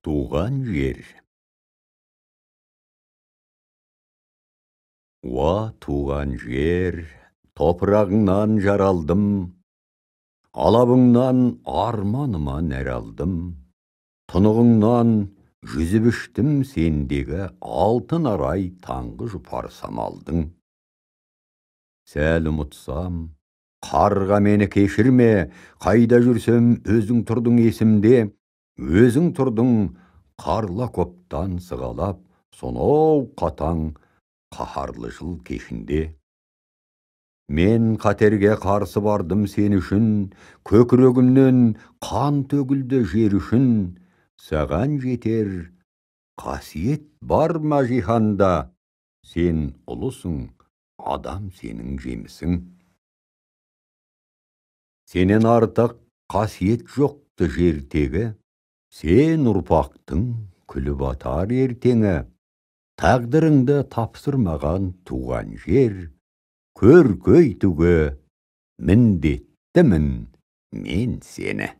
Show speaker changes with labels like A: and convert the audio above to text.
A: Туған жер. Уа туған жер, топырағыңнан жаралдым, алабыңнан арманыма нәр алдым. Тұнығыңнан жүзіп іштім сендегі алтын арай таңғы жұпар самалдың. Сәл ұмытсам, қарға мені кешірме, қайда жүрсем өзің тұрдың есімде, өзің тұрдың қарла коптан сығалап, сонау қатаң қаһарлы жыл кешінде. Мен қатерге қарсы бардым сен үшін, көкірегімнен қан төгілді жер үшін. Саған жетер қасиет бар ма жиһанда, сен ұлысың, адам сенің жемісің. Сенен артық қасиет жоқты жертегі, сен ұрпақтың күліп атар ертеңі. Тағдырыңды тапсырмаған туған жер, көркейтуге міндеттімін мен сені.